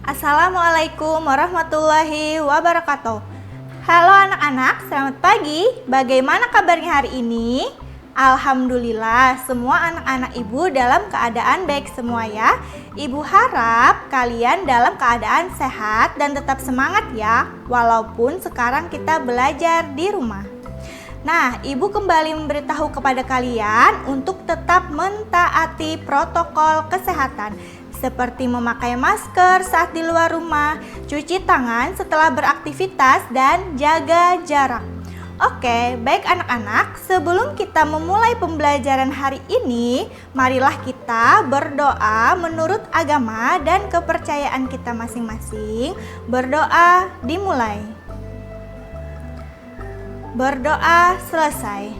Assalamualaikum warahmatullahi wabarakatuh. Halo anak-anak, selamat pagi. Bagaimana kabarnya hari ini? Alhamdulillah, semua anak-anak ibu dalam keadaan baik semua ya. Ibu harap kalian dalam keadaan sehat dan tetap semangat ya, walaupun sekarang kita belajar di rumah. Nah, ibu kembali memberitahu kepada kalian untuk tetap mentaati protokol kesehatan, seperti memakai masker saat di luar rumah, cuci tangan setelah beraktivitas, dan jaga jarak. Oke, baik anak-anak, sebelum kita memulai pembelajaran hari ini, marilah kita berdoa menurut agama dan kepercayaan kita masing-masing. Berdoa dimulai. Berdoa selesai.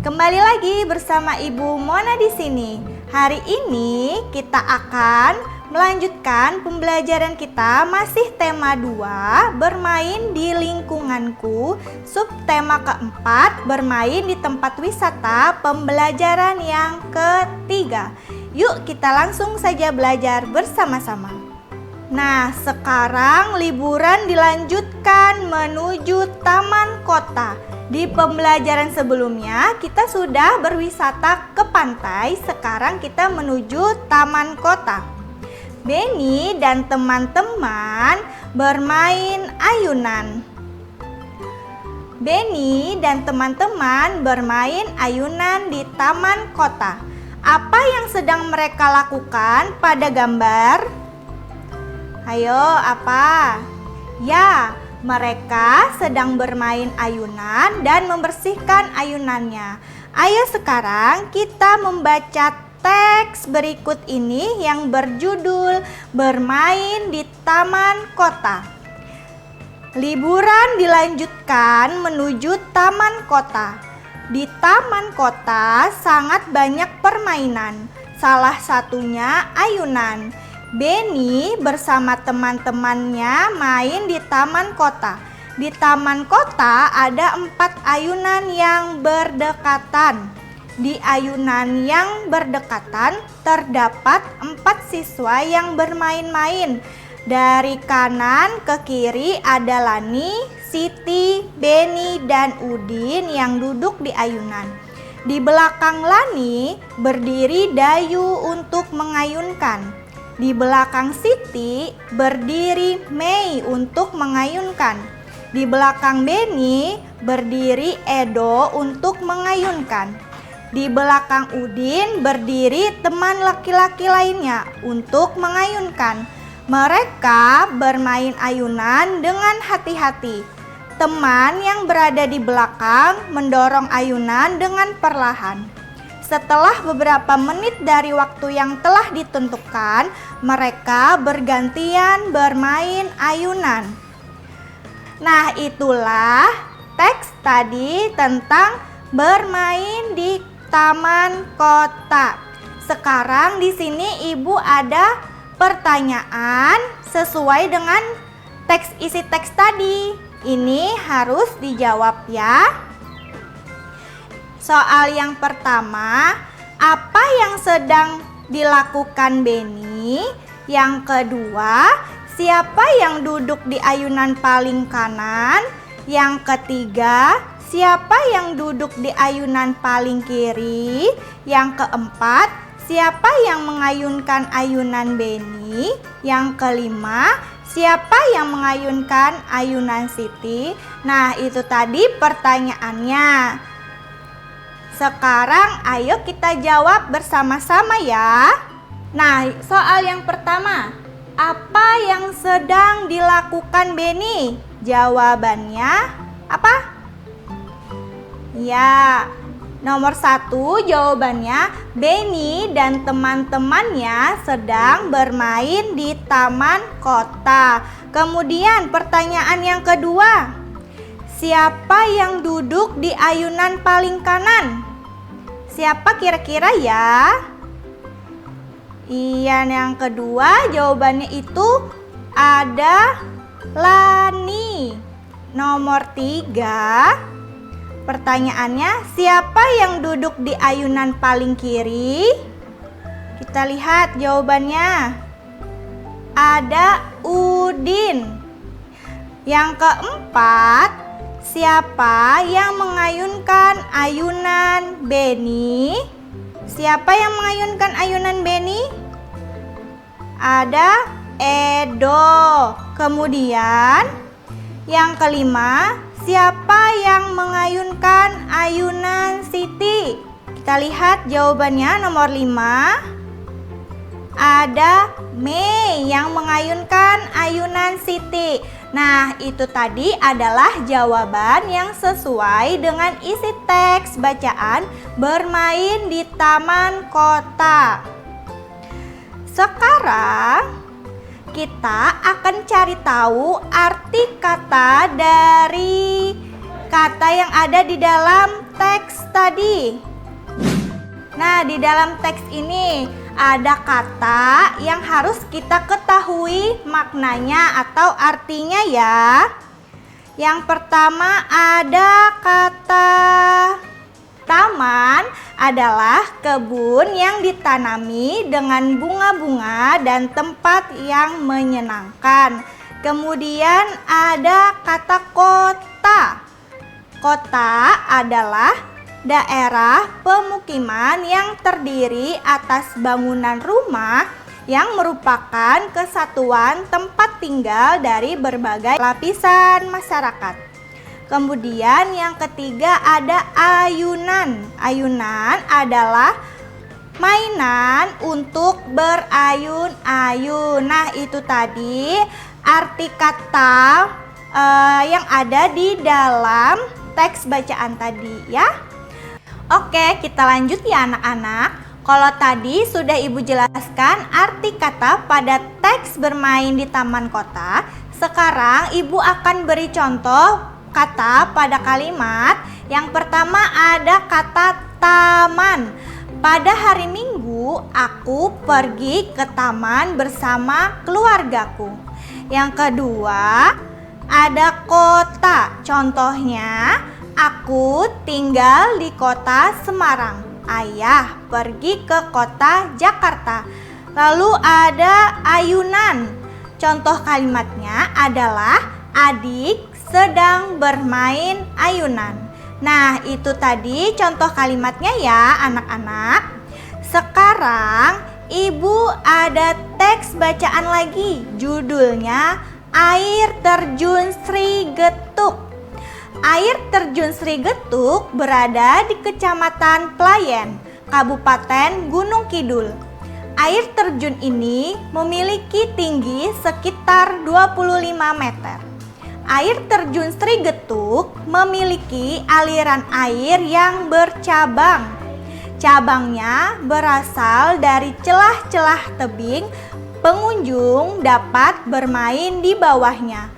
Kembali lagi bersama Ibu Mona di sini. Hari ini kita akan melanjutkan pembelajaran kita, masih tema 2, bermain di lingkunganku. Subtema keempat, bermain di tempat wisata, pembelajaran yang ketiga. Yuk kita langsung saja belajar bersama-sama. Nah, sekarang liburan dilanjutkan menuju taman kota. Di pembelajaran sebelumnya kita sudah berwisata ke pantai, sekarang kita menuju taman kota. Benny dan teman-teman bermain ayunan. Benny dan teman-teman bermain ayunan di taman kota. Apa yang sedang mereka lakukan pada gambar? Ayo, apa? Ya, mereka sedang bermain ayunan dan membersihkan ayunannya. Ayo sekarang kita membaca teks berikut ini yang berjudul Bermain di Taman Kota. Liburan dilanjutkan menuju taman kota. Di taman kota sangat banyak permainan, salah satunya ayunan. Benny bersama teman-temannya main di taman kota. Di taman kota ada 4 ayunan yang berdekatan. Di ayunan yang berdekatan terdapat 4 siswa yang bermain-main. Dari kanan ke kiri ada Lani, Siti, Benny, dan Udin yang duduk di ayunan. Di belakang Lani berdiri Dayu untuk mengayunkan. Di belakang Siti berdiri Mei untuk mengayunkan. Di belakang Benny berdiri Edo untuk mengayunkan. Di belakang Udin berdiri teman laki-laki lainnya untuk mengayunkan. Mereka bermain ayunan dengan hati-hati. Teman yang berada di belakang mendorong ayunan dengan perlahan. Setelah beberapa menit dari waktu yang telah ditentukan, mereka bergantian bermain ayunan. Nah, itulah teks tadi tentang bermain di taman kota. Sekarang di sini Ibu ada pertanyaan sesuai dengan isi teks tadi. Ini harus dijawab ya. Soal yang pertama, apa yang sedang dilakukan Benny? Yang kedua, siapa yang duduk di ayunan paling kanan? Yang ketiga, siapa yang duduk di ayunan paling kiri? Yang keempat, siapa yang mengayunkan ayunan Benny? Yang kelima, siapa yang mengayunkan ayunan Siti? Nah, itu tadi pertanyaannya. Sekarang ayo kita jawab bersama-sama ya. Nah, soal yang pertama, apa yang sedang dilakukan Benny? Jawabannya apa? Ya, nomor 1 jawabannya Benny dan teman-temannya sedang bermain di taman kota. Kemudian pertanyaan yang kedua, siapa yang duduk di ayunan paling kanan? Siapa kira-kira ya? Iya, yang kedua jawabannya itu ada Lani. Nomor 3, pertanyaannya siapa yang duduk di ayunan paling kiri? Kita lihat jawabannya. ada Udin. Yang keempat, siapa yang mengayunkan ayunan Beni? Siapa yang mengayunkan ayunan Beni? Ada Edo. Kemudian yang kelima, siapa yang mengayunkan ayunan Siti? Kita lihat jawabannya nomor 5. Ada Mei yang mengayunkan ayunan Siti. Nah, itu tadi adalah jawaban yang sesuai dengan isi teks bacaan bermain di taman kota. Sekarang kita akan cari tahu arti kata dari kata yang ada di dalam teks tadi. Nah, di dalam teks ini ada kata yang harus kita ketahui maknanya atau artinya ya. Yang pertama ada kata taman, adalah kebun yang ditanami dengan bunga-bunga dan tempat yang menyenangkan. Kemudian ada kata kota. Kota adalah daerah pemukiman yang terdiri atas bangunan rumah yang merupakan kesatuan tempat tinggal dari berbagai lapisan masyarakat. Kemudian yang ketiga ada ayunan. Ayunan adalah mainan untuk berayun-ayun. Nah, itu tadi arti kata yang ada di dalam teks bacaan tadi ya. Oke, kita lanjut ya anak-anak. Kalau tadi sudah Ibu jelaskan arti kata pada teks bermain di taman kota, sekarang Ibu akan beri contoh kata pada kalimat. Yang pertama ada kata taman. Pada hari Minggu aku pergi ke taman bersama keluargaku. Yang kedua ada kota. Contohnya, aku tinggal di kota Semarang. Ayah pergi ke kota Jakarta. Lalu ada ayunan. Contoh kalimatnya adalah adik sedang bermain ayunan. Nah, itu tadi contoh kalimatnya ya anak-anak. Sekarang Ibu ada teks bacaan lagi. Judulnya Air Terjun Sri Getuk. Air Terjun Sri Getuk berada di Kecamatan Playen, Kabupaten Gunung Kidul. Air terjun ini memiliki tinggi sekitar 25 meter. Air terjun Sri Getuk memiliki aliran air yang bercabang. Cabangnya berasal dari celah-celah tebing. Pengunjung dapat bermain di bawahnya.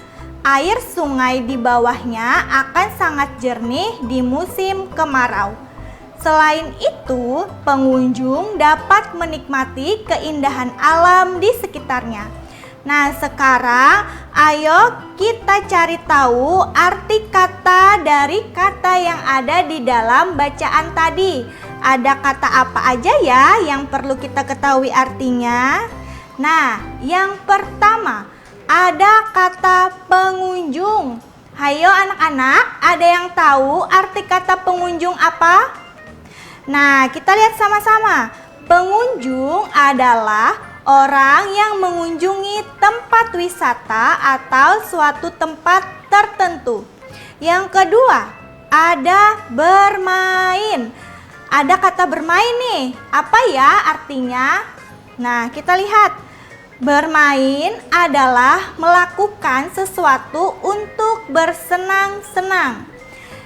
Air sungai di bawahnya akan sangat jernih di musim kemarau. Selain itu, pengunjung dapat menikmati keindahan alam di sekitarnya. Nah, sekarang ayo kita cari tahu arti kata dari kata yang ada di dalam bacaan tadi. Ada kata apa aja ya yang perlu kita ketahui artinya? Nah, yang pertama ada kata pengunjung. Hayo anak-anak, ada yang tahu arti kata pengunjung apa? Nah, kita lihat sama-sama. Pengunjung adalah orang yang mengunjungi tempat wisata atau suatu tempat tertentu. Yang kedua, ada bermain. Ada kata bermain nih. Apa ya artinya? Nah, kita lihat. Bermain adalah melakukan sesuatu untuk bersenang-senang.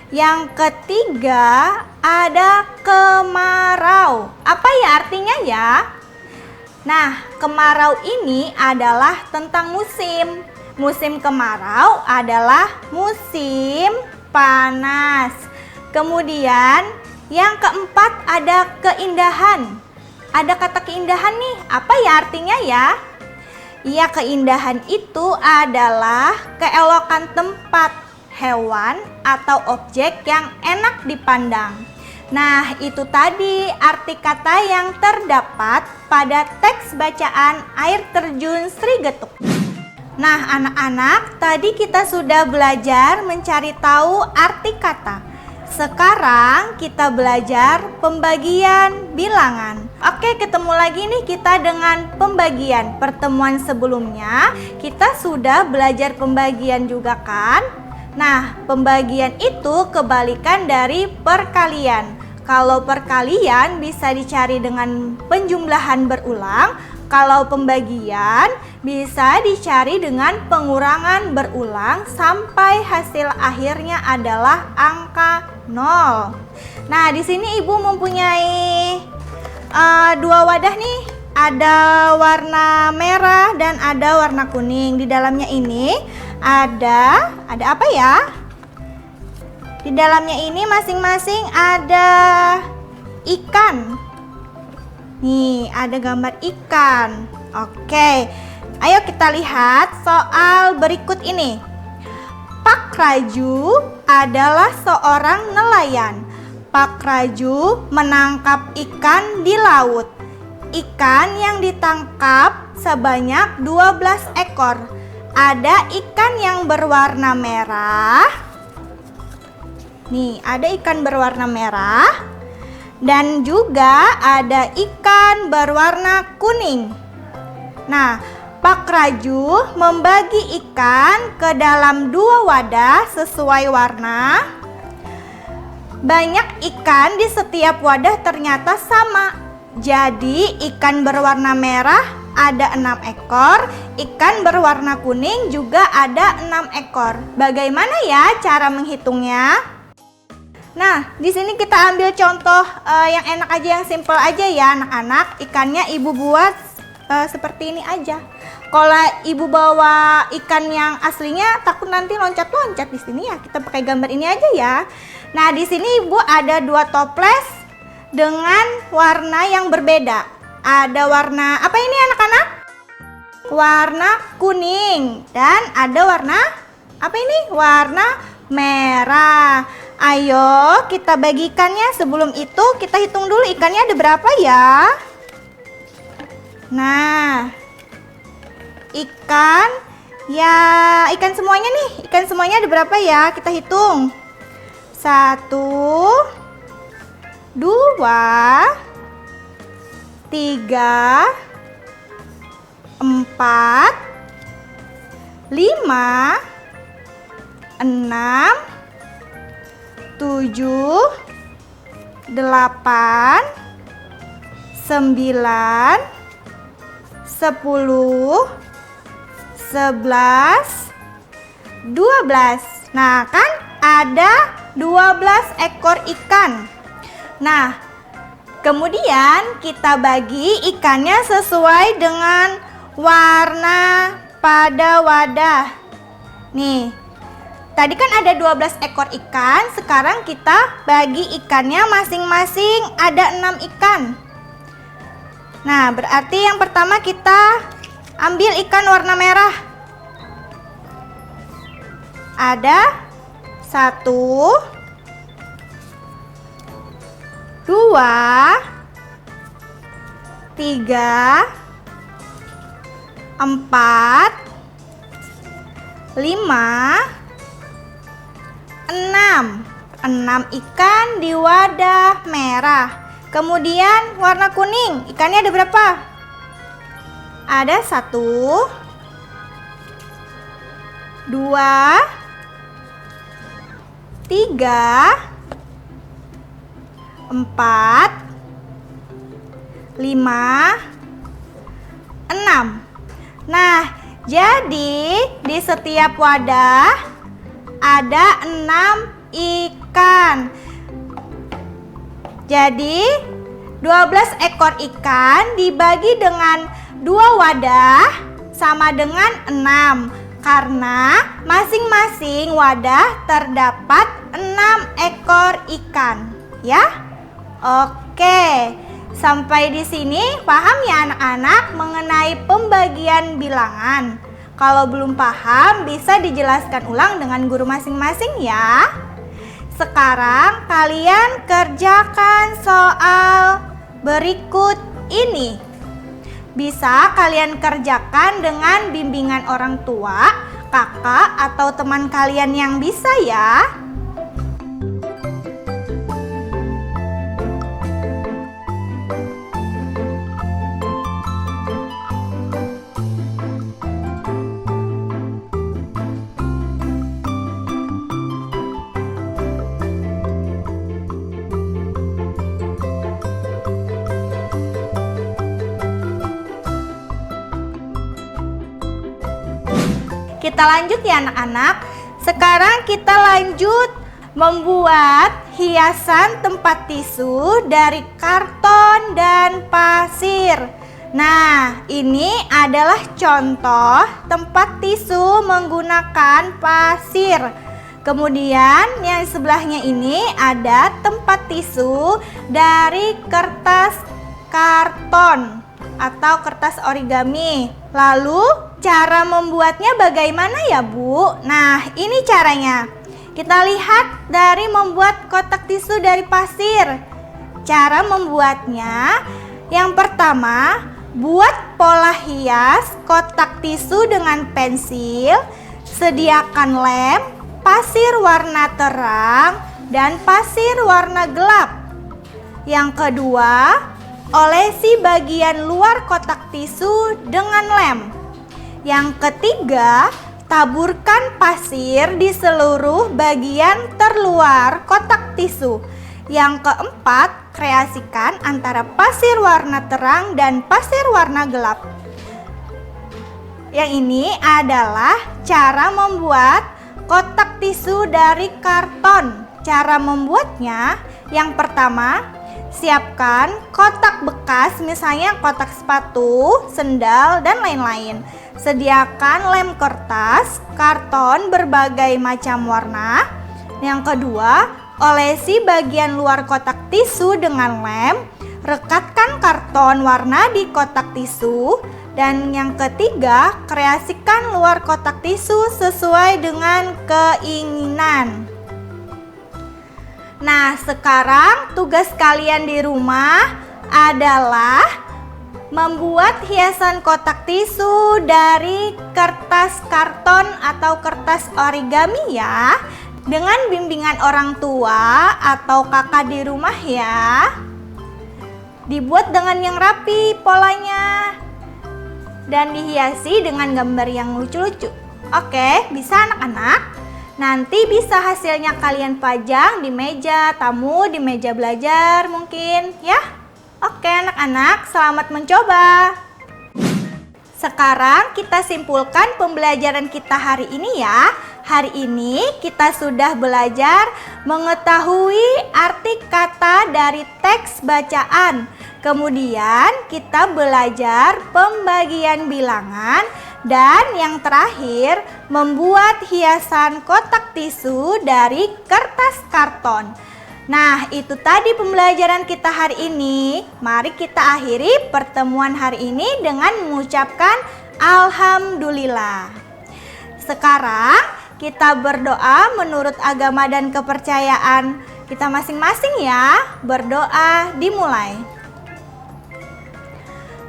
Yang ketiga, ada kemarau. Apa ya artinya ya? Nah, kemarau ini adalah tentang musim. Musim kemarau adalah musim panas. Kemudian yang keempat ada keindahan. Ada kata keindahan nih, apa ya artinya ya? Ya, keindahan itu adalah keelokan tempat, hewan, atau objek yang enak dipandang. Nah, itu tadi arti kata yang terdapat pada teks bacaan Air Terjun Sri Getuk. Nah, anak-anak, tadi kita sudah belajar mencari tahu arti kata. Sekarang kita belajar pembagian bilangan. Oke, ketemu lagi nih kita dengan pembagian. Pertemuan sebelumnya kita sudah belajar pembagian juga kan? Nah, pembagian itu kebalikan dari perkalian. Kalau perkalian bisa dicari dengan penjumlahan berulang, kalau pembagian bisa dicari dengan pengurangan berulang sampai hasil akhirnya adalah angka 0. Nah, di sini Ibu mempunyai dua wadah nih. Ada warna merah dan ada warna kuning. Di dalamnya ini ada apa ya? Di dalamnya ini masing-masing ada ikan. Nih, ada gambar ikan. Oke, ayo kita lihat soal berikut ini. Pak Raju adalah seorang nelayan. Pak Raju menangkap ikan di laut. Ikan yang ditangkap sebanyak 12 ekor. Ada ikan yang berwarna merah. Nih, ada ikan berwarna merah. Dan juga ada ikan berwarna kuning. Nah, Pak Raju membagi ikan ke dalam 2 wadah sesuai warna. Banyak ikan di setiap wadah ternyata sama. Jadi ikan berwarna merah ada 6 ekor, ikan berwarna kuning juga ada 6 ekor. Bagaimana ya cara menghitungnya? Nah, di sini kita ambil contoh yang enak aja, yang simple aja ya anak-anak. Ikannya Ibu buat seperti ini aja. Kalau Ibu bawa ikan yang aslinya takut nanti loncat-loncat di sini ya. Kita pakai gambar ini aja ya. Nah, di sini Ibu ada 2 toples dengan warna yang berbeda. Ada warna apa ini anak-anak? Warna kuning. Dan ada warna apa ini? Warna merah. Ayo kita bagikannya. Sebelum itu kita hitung dulu ikannya ada berapa ya. Nah, ikan semuanya nih. Ikan semuanya ada berapa ya? Kita hitung. 1, 2, 3, 4, 5, 6, 7, 8, 9, 10, 11, 12. Nah, kan ada 12 ekor ikan. Nah, kemudian kita bagi ikannya sesuai dengan warna pada wadah. Nih, tadi kan ada 12 ekor ikan, sekarang kita bagi ikannya masing-masing ada 6 ikan. Nah, berarti yang pertama kita ambil ikan warna merah. Ada 1, 2, 3, 4, 5, 6 ikan di wadah merah. Kemudian warna kuning, ikannya ada berapa? Ada 1, 2, 3, 4, 5, 6. Nah, jadi di setiap wadah ada 6 ikan. Jadi 12 ekor ikan dibagi dengan 2 wadah sama dengan 6. Karena masing-masing wadah terdapat 6 ekor ikan, ya. Oke, sampai di sini paham ya anak-anak mengenai pembagian bilangan? Kalau belum paham bisa dijelaskan ulang dengan guru masing-masing ya. Sekarang kalian kerjakan soal berikut ini. Bisa kalian kerjakan dengan bimbingan orang tua, kakak, atau teman kalian yang bisa ya. Kita lanjut ya anak-anak. Sekarang kita lanjut membuat hiasan tempat tisu dari karton dan pasir. Nah, ini adalah contoh tempat tisu menggunakan pasir. Kemudian yang sebelahnya ini ada tempat tisu dari kertas karton atau kertas origami. Lalu cara membuatnya bagaimana ya Bu? Nah, ini caranya. Kita lihat dari membuat kotak tisu dari pasir. Cara membuatnya, yang pertama, buat pola hias kotak tisu dengan pensil. Sediakan lem, pasir warna terang, dan pasir warna gelap. Yang kedua, olesi bagian luar kotak tisu dengan lem. Yang ketiga, taburkan pasir di seluruh bagian terluar kotak tisu. Yang keempat, kreasikan antara pasir warna terang dan pasir warna gelap. Yang ini adalah cara membuat kotak tisu dari karton. Cara membuatnya, yang pertama, siapkan kotak bekas, misalnya kotak sepatu, sendal, dan lain-lain. Sediakan lem kertas, karton berbagai macam warna. Yang kedua, olesi bagian luar kotak tisu dengan lem. Rekatkan karton warna di kotak tisu. Dan yang ketiga, kreasikan luar kotak tisu sesuai dengan keinginan. Nah, sekarang tugas kalian di rumah adalah membuat hiasan kotak tisu dari kertas karton atau kertas origami ya, dengan bimbingan orang tua atau kakak di rumah ya. Dibuat dengan yang rapi polanya dan dihiasi dengan gambar yang lucu-lucu. Oke, bisa anak-anak? Nanti bisa hasilnya kalian pajang di meja tamu, di meja belajar mungkin ya. Oke anak-anak, selamat mencoba. Sekarang kita simpulkan pembelajaran kita hari ini ya. Hari ini kita sudah belajar mengetahui arti kata dari teks bacaan. Kemudian kita belajar pembagian bilangan. Dan yang terakhir, membuat hiasan kotak tisu dari kertas karton. Nah, itu tadi pembelajaran kita hari ini. Mari kita akhiri pertemuan hari ini dengan mengucapkan Alhamdulillah. Sekarang kita berdoa menurut agama dan kepercayaan kita masing-masing ya. Berdoa dimulai.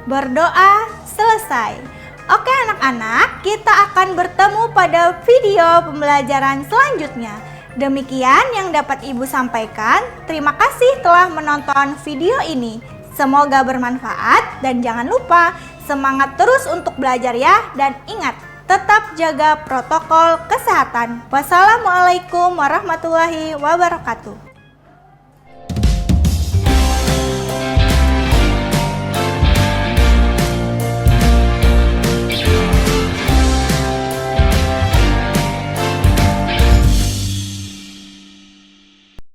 Berdoa selesai. Oke anak-anak, kita akan bertemu pada video pembelajaran selanjutnya. Demikian yang dapat Ibu sampaikan. Terima kasih telah menonton video ini. Semoga bermanfaat dan jangan lupa semangat terus untuk belajar ya. Dan ingat, tetap jaga protokol kesehatan. Wassalamualaikum warahmatullahi wabarakatuh.